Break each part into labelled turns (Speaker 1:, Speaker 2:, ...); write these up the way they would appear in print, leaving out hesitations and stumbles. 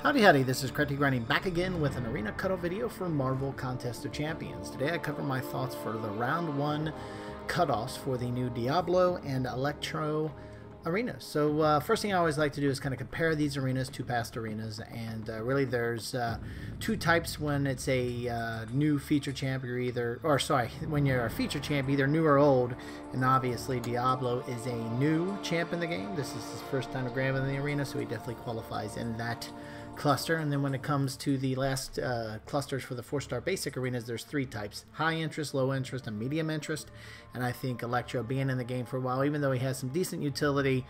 Speaker 1: Howdy howdy, this is Crafty Grinding back again with an arena cutoff video for Marvel Contest of Champions. Today I cover my thoughts for the round 1 cutoffs for the new Diablo and Electro arenas. So first thing I always like to do is kind of compare these arenas to past arenas, and really there's two types when it's a new feature champ. You're either, or sorry, when you're a feature champ, either new or old, and obviously Diablo is a new champ in the game. This is his first time to grab in the arena, so he definitely qualifies in that cluster. And then when it comes to the last clusters for the 4-star basic arenas, there's 3 types: high interest, low interest, and medium interest. And I think Electro, being in the game for a while, even though he has some decent utility,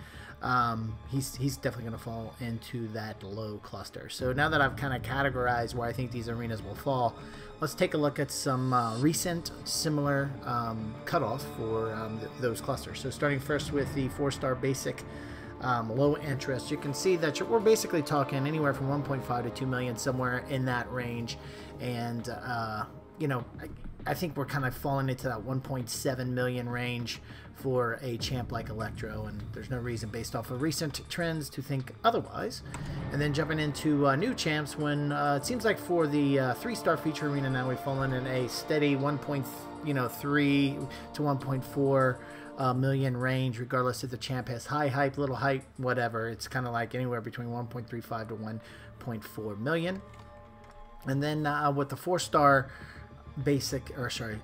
Speaker 1: he's definitely going to fall into that low cluster. So now that I've kind of categorized where I think these arenas will fall, let's take a look at some recent similar cutoffs for those clusters. So starting first with the 4-star basic low interest, you can see that we're basically talking anywhere from 1.5 to 2 million, somewhere in that range. And you know, I think we're kind of falling into that 1.7 million range for a champ like Electro, and there's no reason based off of recent trends to think otherwise. And then jumping into new champs, when it seems like for the 3-star feature arena now we've fallen in a steady 1.3 to 1.4 million range, regardless if the champ has high hype, little hype, whatever. It's kind of like anywhere between 1.35 to 1.4 million. And then with the 4-star basic, or sorry,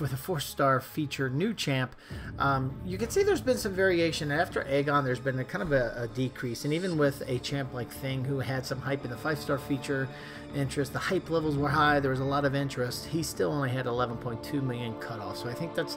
Speaker 1: with the 4-star feature new champ, you can see there's been some variation. After Aegon, there's been a kind of a decrease, and even with a champ like Thing, who had some hype in the 5-star feature interest, the hype levels were high, there was a lot of interest, he still only had 11.2 million cutoff. So I think that's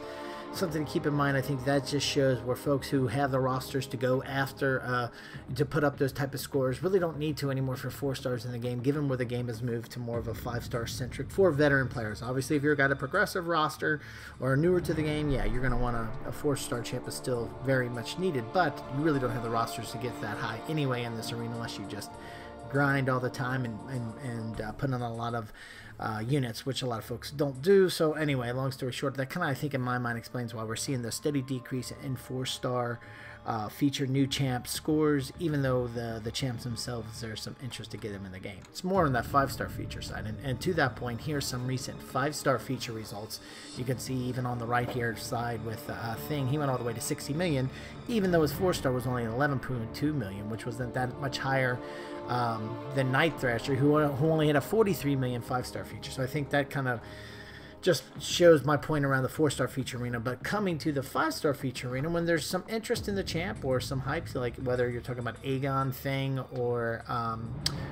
Speaker 1: something to keep in mind. I think that just shows where folks who have the rosters to go after to put up those type of scores really don't need to anymore for 4 stars in the game, given where the game has moved to more of a 5-star centric for veteran players. Obviously, if you've got a progressive roster or newer to the game, yeah, you're going to want a 4-star champ is still very much needed, but you really don't have the rosters to get that high anyway in this arena unless you just grind all the time and put on a lot of units, which a lot of folks don't do. So anyway, long story short, that kind of, I think, in my mind explains why we're seeing the steady decrease in 4-star feature new champ scores, even though the champs themselves, there's some interest to get them in the game. It's more on that 5-star feature side. And to that point, here's some recent 5-star feature results. You can see even on the right here side with Thing, he went all the way to 60 million, even though his 4-star was only 11.2 million, which wasn't that much higher than Night Thrasher, who only had a 43 million 5-star feature. So I think that kind of just shows my point around the 4-star feature arena. But coming to the 5-star feature arena, when there's some interest in the champ or some hype, like whether you're talking about Aegon, Thing, or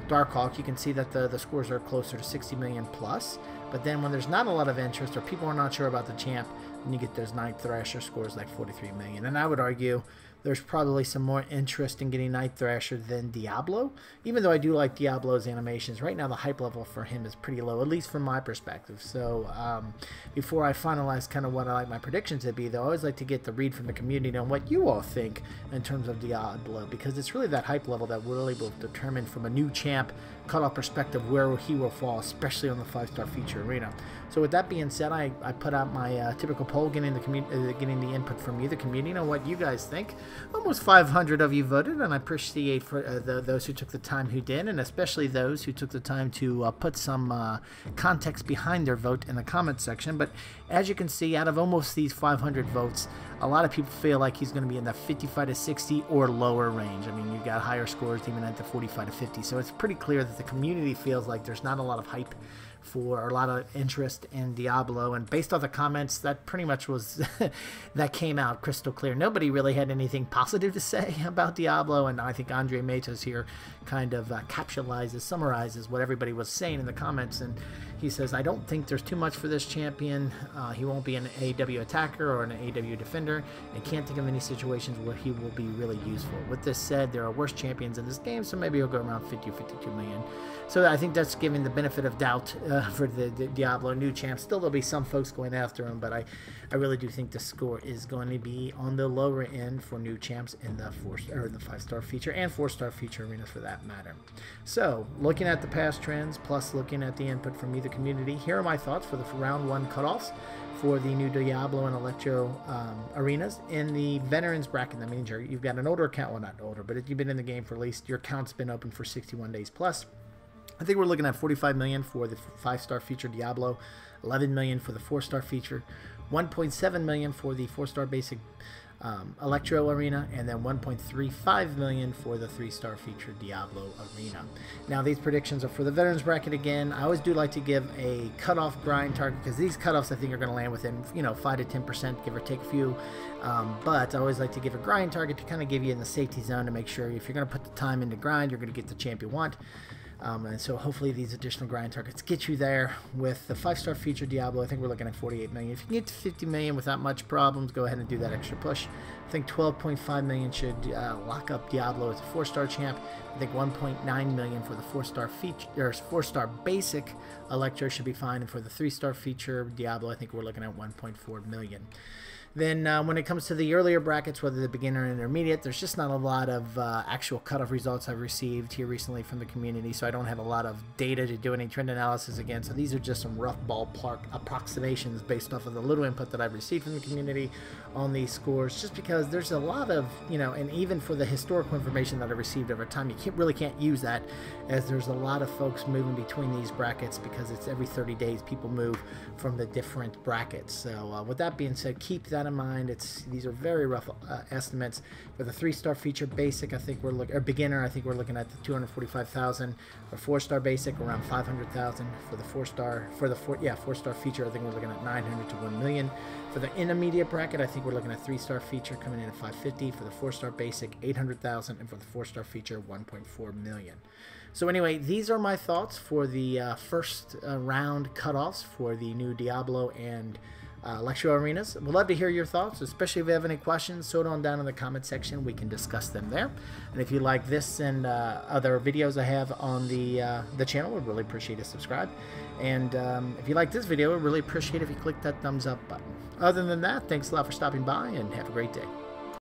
Speaker 1: Darkhawk, you can see that the scores are closer to 60 million plus. But then when there's not a lot of interest or people are not sure about the champ, then you get those Night Thrasher scores like 43 million. And I would argue there's probably some more interest in getting Night Thrasher than Diablo, even though I do like Diablo's animations. Right now the hype level for him is pretty low, at least from my perspective. So before I finalize kind of what I like my predictions to be, though, I always like to get the read from the community on what you all think in terms of Diablo, because it's really that hype level that really will determine from a new champ cutoff perspective where he will fall, especially on the 5-star feature arena. So with that being said, I put out my typical poll, getting the input from you, the community, on what you guys think. Almost 500 of you voted, and I appreciate for those who took the time who did, and especially those who took the time to put some context behind their vote in the comments section. But as you can see, out of almost these 500 votes, a lot of people feel like he's going to be in the 55 to 60 or lower range. I mean, you've got higher scores even at the 45 to 50, so it's pretty clear that the community feels like there's not a lot of hype for, or a lot of interest in Diablo. And based on the comments, that pretty much was that came out crystal clear. Nobody really had anything positive to say about Diablo, and I think Andre Matos here kind of summarizes what everybody was saying in the comments. And he says, I don't think there's too much for this champion. He won't be an AW attacker or an AW defender. I can't think of any situations where he will be really useful. With this said, there are worse champions in this game, so maybe he'll go around 50 or 52 million. So I think that's giving the benefit of doubt for the Diablo new champ. Still, there'll be some folks going after him, but I really do think the score is going to be on the lower end for new champs in the 5-star feature and 4-star feature arenas for that matter. So, looking at the past trends, plus looking at the input from you, the community, here are my thoughts for the round 1 cutoffs for the new Diablo and Electro arenas. In the veterans bracket, that means you've got an older account, well, not older, but if you've been in the game for at least, your account's been open for 61 days plus. I think we're looking at $45 million for the 5-star feature Diablo, $11 million for the 4-star feature, $1.7 million for the 4-star basic Electro Arena, and then $1.35 million for the 3-star feature Diablo Arena. Now these predictions are for the veterans bracket again. I always do like to give a cutoff grind target, because these cutoffs I think are going to land within 5 to 10%, give or take a few. But I always like to give a grind target to kind of give you in the safety zone to make sure if you're going to put the time into grind, you're going to get the champ you want. And so hopefully these additional grind targets get you there. With the 5-star feature Diablo, I think we're looking at $48 million. If you can get to $50 million without much problems, go ahead and do that extra push. I think $12.5 million should lock up Diablo as a 4-star champ. I think $1.9 million for the 4-star feature, or 4-star basic Electro should be fine. And for the 3-star feature Diablo, I think we're looking at $1.4 million. Then when it comes to the earlier brackets, whether the beginner or intermediate, there's just not a lot of actual cutoff results I've received here recently from the community, so I don't have a lot of data to do any trend analysis again. So these are just some rough ballpark approximations based off of the little input that I've received from the community on these scores, just because there's a lot of, and even for the historical information that I've received over time, you really can't use that, as there's a lot of folks moving between these brackets, because it's every 30 days people move from the different brackets. So with that being said, keep that in mind. These are very rough estimates. For the 3-star feature basic, I think we're looking, or beginner, I think we're looking at the 245,000. For 4-star basic, around 500,000. For the 4-star, 4-star feature, I think we're looking at 900 to 1 million. For the intermediate bracket, I think we're looking at 3-star feature coming in at 550. For the 4-star basic, 800,000, and for the 4-star feature, 1.4 million. So anyway, these are my thoughts for the first round cutoffs for the new Diablo and Electro arenas. We'd love to hear your thoughts, especially if you have any questions. Throw it on down in the comment section. We can discuss them there. And if you like this and other videos I have on the channel, we'd really appreciate a subscribe. And if you like this video, we'd really appreciate if you click that thumbs up button. Other than that, thanks a lot for stopping by, and have a great day.